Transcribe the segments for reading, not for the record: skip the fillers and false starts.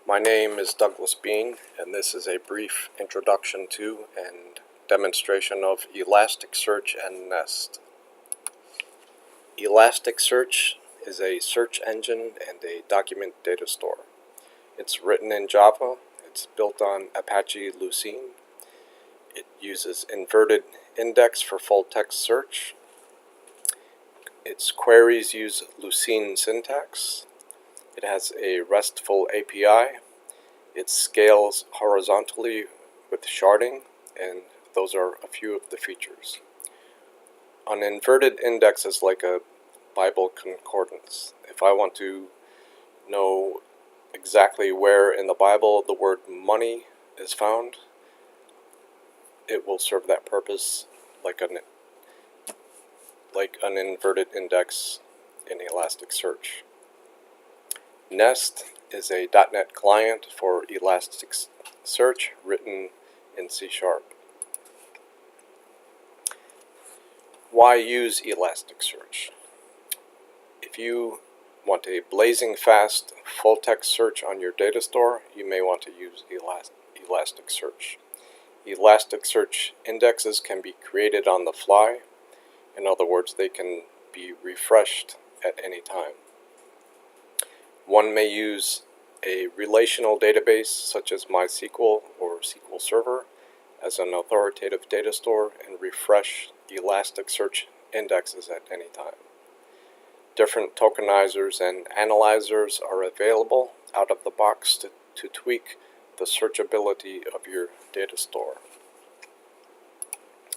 My name is Douglas Bean, and this is a brief introduction to and demonstration of Elasticsearch and Nest. Elasticsearch is a search engine and a document data store. It's written in Java, it's built on Apache Lucene, it uses inverted index for full-text search, its queries use Lucene syntax, it has a RESTful API, it scales horizontally with sharding, and those are a few of the features. An inverted index is like a Bible concordance. If I want to know exactly where in the Bible the word money is found, it will serve that purpose like an inverted index in Elasticsearch. Nest is a .NET client for Elasticsearch written in C#. Why use Elasticsearch? If you want a blazing fast full-text search on your data store, you may want to use Elasticsearch. Elasticsearch indexes can be created on the fly. In other words, they can be refreshed at any time. One may use a relational database such as MySQL or SQL Server as an authoritative data store and refresh Elasticsearch indexes at any time. Different tokenizers and analyzers are available out of the box to tweak the searchability of your data store.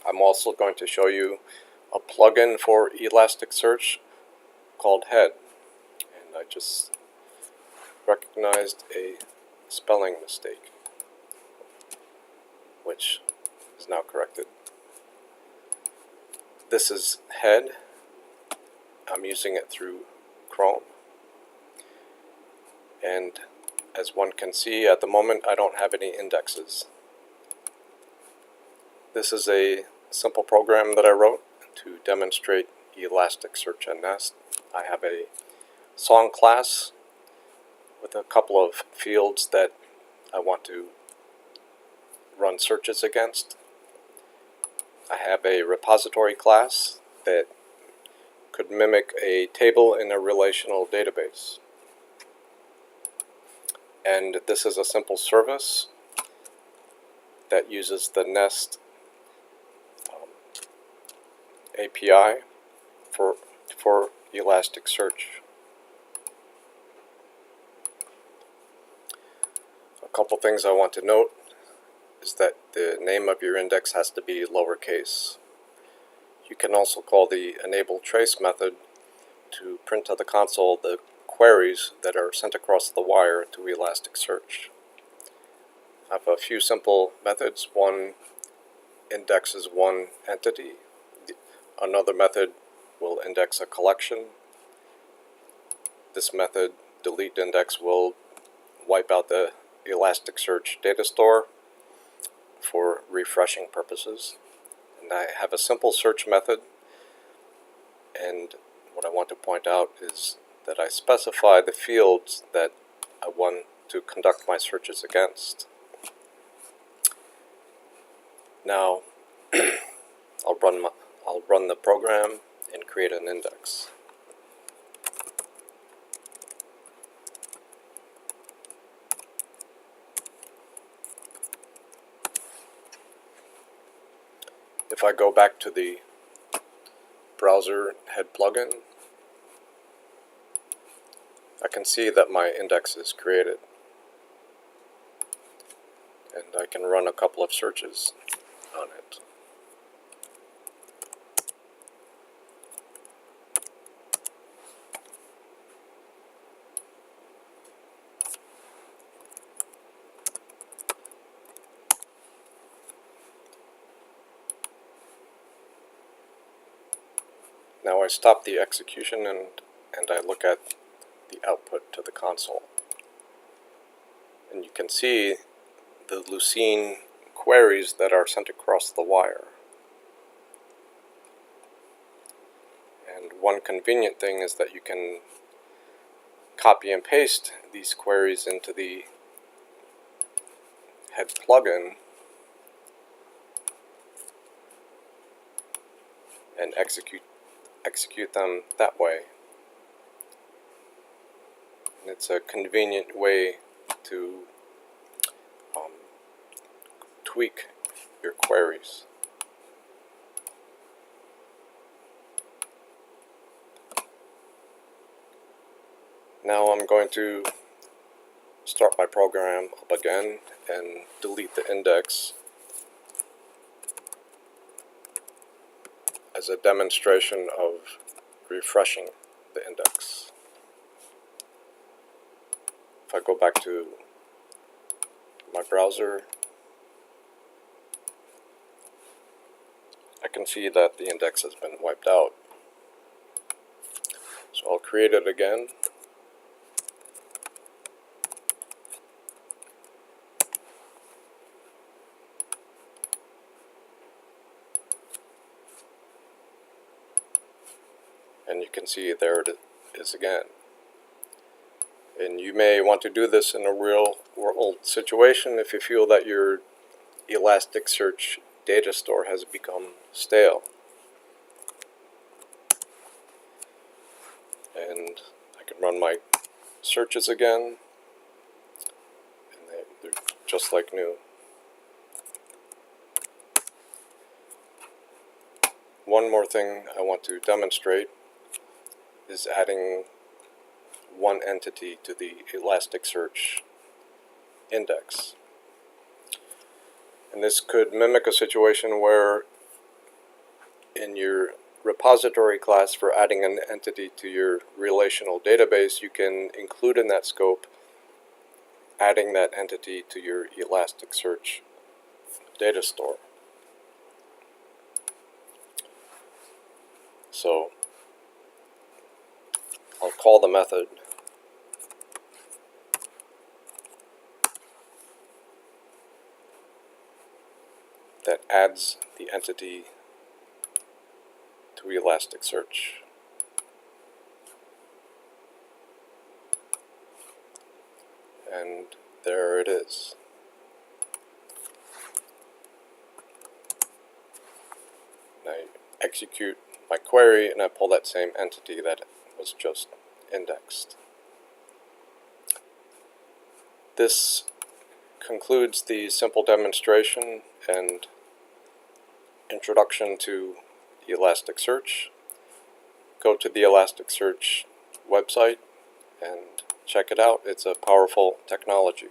I'm also going to show you a plugin for Elasticsearch called Head, and I just recognized a spelling mistake, which is now corrected. This is Head. I'm using it through Chrome, and as one can see at the moment I don't have any indexes. This is a simple program that I wrote to demonstrate Elasticsearch and Nest. I have a song class with a couple of fields that I want to run searches against. I have a repository class that could mimic a table in a relational database. And this is a simple service that uses the Nest API for Elasticsearch. A couple things I want to note is that the name of your index has to be lowercase. You can also call the enable trace method to print to the console the queries that are sent across the wire to Elasticsearch. I have a few simple methods. One indexes one entity. Another method will index a collection. This method, delete index, will wipe out the Elasticsearch data store for refreshing purposes. And I have a simple search method, and what I want to point out is that I specify the fields that I want to conduct my searches against. Now I'll run the program and create an index. If I go back to the browser head plugin, I can see that my index is created, and I can run a couple of searches on it. Now I stop the execution and I look at the output to the console. And you can see the Lucene queries that are sent across the wire. And one convenient thing is that you can copy and paste these queries into the head plugin and execute them that way. And it's a convenient way to tweak your queries. Now I'm going to start my program up again and delete the index as a demonstration of refreshing the index. If I go back to my browser, I can see that the index has been wiped out. So I'll create it again. And you can see there it is again. And you may want to do this in a real world situation if you feel that your Elasticsearch data store has become stale. And I can run my searches again, and they're just like new. One more thing I want to demonstrate is adding one entity to the Elasticsearch index. And this could mimic a situation where in your repository class for adding an entity to your relational database, you can include in that scope adding that entity to your Elasticsearch data store. So I'll call the method that adds the entity to Elasticsearch. And there it is. And I execute my query and I pull that same entity that was just indexed. This concludes the simple demonstration and introduction to Elasticsearch. Go to the Elasticsearch website and check it out. It's a powerful technology.